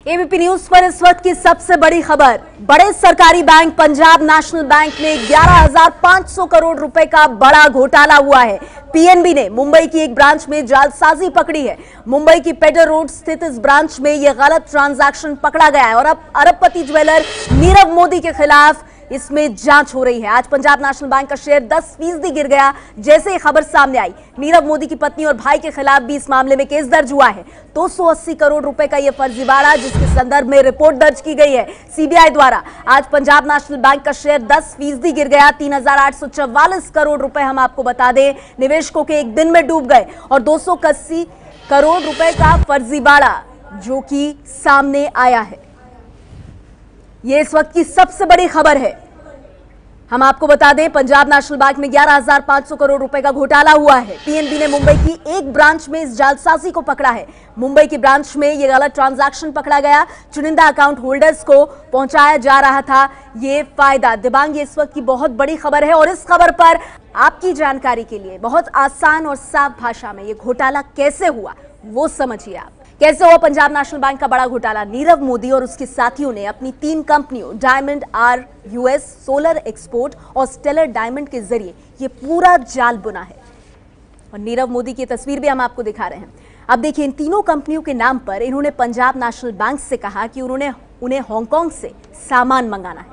ABP news पर इस वक्त की सबसे बड़ी खबर। बड़े सरकारी बैंक पंजाब नेशनल बैंक में 11,500 करोड़ रुपए का बड़ा घोटाला हुआ है। पीएनबी ने मुंबई की एक ब्रांच में जालसाजी पकड़ी है। मुंबई की पेडर रोड स्थित इस ब्रांच में यह गलत ट्रांजैक्शन पकड़ा गया है और अब अरबपति ज्वेलर नीरव मोदी के खिलाफ इसमें जांच हो रही है। आज पंजाब नेशनल बैंक का शेयर 10% गिर गया जैसे ही खबर सामने आई। नीरव मोदी की पत्नी और भाई के खिलाफ भी इस मामले में केस दर्ज हुआ है। 280 करोड़ रुपए का यह फर्जीवाड़ा जिसके संदर्भ में रिपोर्ट दर्ज की गई है सीबीआई द्वारा। आज पंजाब नेशनल बैंक का शेयर 10% गिर गया। 3,844 करोड़ रुपए हम आपको बता दें निवेशकों के एक दिन में डूब गए और 280 करोड़ रुपए का फर्जीवाड़ा जो कि सामने आया है। ये इस वक्त की सबसे बड़ी खबर है। हम आपको बता दें पंजाब नेशनल बैंक में 11,500 करोड़ रुपए का घोटाला हुआ है। पीएनबी ने मुंबई की एक ब्रांच में इस जालसाजी को पकड़ा है। मुंबई की ब्रांच में यह गलत ट्रांजैक्शन पकड़ा गया। चुनिंदा अकाउंट होल्डर्स को पहुंचाया जा रहा था ये फायदा। दिबांग, ये इस वक्त की बहुत बड़ी खबर है और इस खबर पर आपकी जानकारी के लिए बहुत आसान और साफ भाषा में यह घोटाला कैसे हुआ वो समझिए आप। कैसे हुआ पंजाब नेशनल बैंक का बड़ा घोटाला। नीरव मोदी और उसके साथियों ने अपनी 3 कंपनियों Diamond R US, Solar Export और स्टेलर डायमंड के जरिए ये पूरा जाल बुना है और नीरव मोदी की तस्वीर भी हम आपको दिखा रहे हैं। अब देखिए, इन तीनों कंपनियों के नाम पर इन्होंने पंजाब नेशनल बैंक से कहा कि उन्हें हांगकांग से सामान मंगाना है।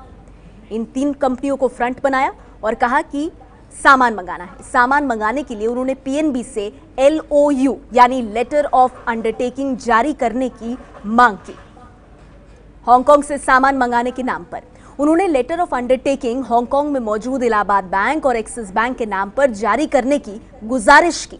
इन 3 कंपनियों को फ्रंट बनाया और कहा कि सामान मंगाना है। सामान मंगाने के लिए उन्होंने पीएनबी से एलओयू यानी लेटर ऑफ अंडरटेकिंग जारी करने की मांग की। हांगकांग से सामान मंगाने के नाम पर उन्होंने लेटर ऑफ अंडरटेकिंग हांगकांग में मौजूद इलाहाबाद बैंक और एक्सिस बैंक के नाम पर जारी करने की गुजारिश की।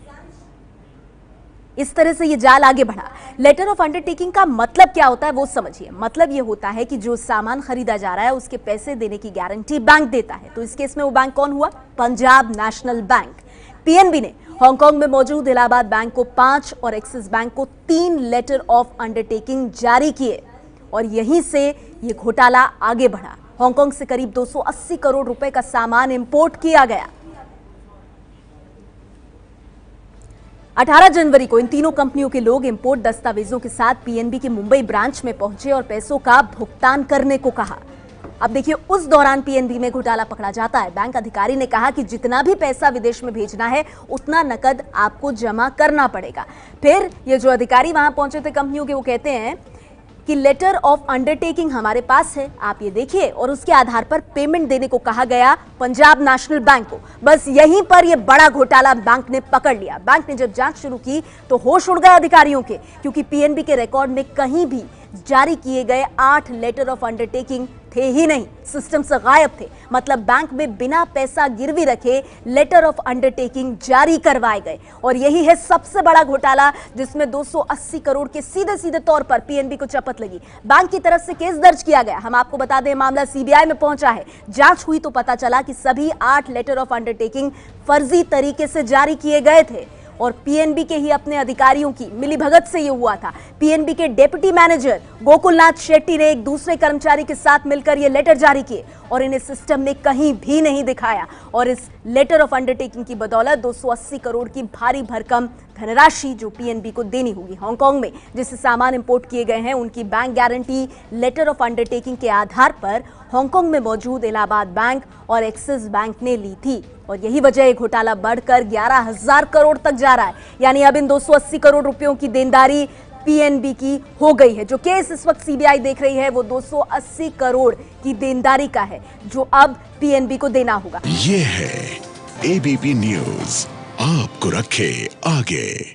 इस तरह से यह जाल आगे बढ़ा। लेटर ऑफ अंडरटेकिंग का मतलब क्या होता है वो समझिए। मतलब यह होता है कि जो सामान खरीदा जा रहा है उसके पैसे देने की गारंटी बैंक देता है। तो इस केस में वो बैंक कौन हुआ? Punjab national bank. पीएनबी ने हांगकांग में मौजूद इलाहाबाद बैंक को 5 और एक्सिस बैंक को 3 लेटर ऑफ अंडरटेकिंग जारी किए और यहीं से यह घोटाला आगे बढ़ा। हांगकांग से करीब 280 करोड़ रुपए का सामान इंपोर्ट किया गया। 18 जनवरी को इन तीनों कंपनियों के लोग इंपोर्ट दस्तावेजों के साथ पीएनबी के मुंबई ब्रांच में पहुंचे और पैसों का भुगतान करने को कहा। अब देखिए, उस दौरान पीएनबी में घोटाला पकड़ा जाता है। बैंक अधिकारी ने कहा कि जितना भी पैसा विदेश में भेजना है उतना नकद आपको जमा करना पड़ेगा। फिर ये जो अधिकारी वहां पहुंचे थे कंपनियों के, वो कहते हैं कि लेटर ऑफ अंडरटेकिंग हमारे पास है, आप ये देखिए, और उसके आधार पर पेमेंट देने को कहा गया पंजाब नेशनल बैंक को। बस यहीं पर यह बड़ा घोटाला बैंक ने पकड़ लिया। बैंक ने जब जांच शुरू की तो होश उड़ गए अधिकारियों के, क्योंकि पीएनबी के रिकॉर्ड में कहीं भी जारी किए गए 8 लेटर ऑफ अंडरटेकिंग थे ही नहीं, सिस्टम से गायब थे। मतलब बैंक में बिना पैसा गिरवी रखे लेटर ऑफ अंडरटेकिंग जारी करवाए गए और यही है सबसे बड़ा घोटाला जिसमें 280 करोड़ के सीधे सीधे तौर पर पीएनबी को चपत लगी। बैंक की तरफ से केस दर्ज किया गया। हम आपको बता दें मामला सीबीआई में पहुंचा है। जांच हुई तो पता चला कि सभी 8 लेटर ऑफ अंडरटेकिंग फर्जी तरीके से जारी किए गए थे और पीएनबी के ही अपने अधिकारियों की मिलीभगत से यह हुआ था। पीएनबी के डेप्यूटी मैनेजर गोकुलनाथ शेट्टी ने एक दूसरे कर्मचारी के साथ मिलकर यह लेटर जारी किए और इन्हें सिस्टम ने कहीं भी नहीं दिखाया और इस लेटर ऑफ अंडरटेकिंग की बदौलत 280 करोड़ की भारी भरकम धनराशि जो पीएनबी को देनी होगी हांगकांग में जिससे सामान इंपोर्ट किए गए हैं, उनकी bank guarantee letter of undertaking के आधार पर हांगकांग में मौजूद इलाहाबाद बैंक और एक्सिस बैंक ने ली थी और यही वजह है घोटाला बढ़कर 11,000 करोड़ तक जा रहा है। यानी अब इन 280 करोड़ रुपयों की देनदारी पीएनबी की हो गई है। जो केस इस वक्त सीबीआई देख रही है वो 280 करोड़ की देनदारी का है जो अब पीएनबी को देना होगा। ये है एबीपी न्यूज, आपको रखे आगे।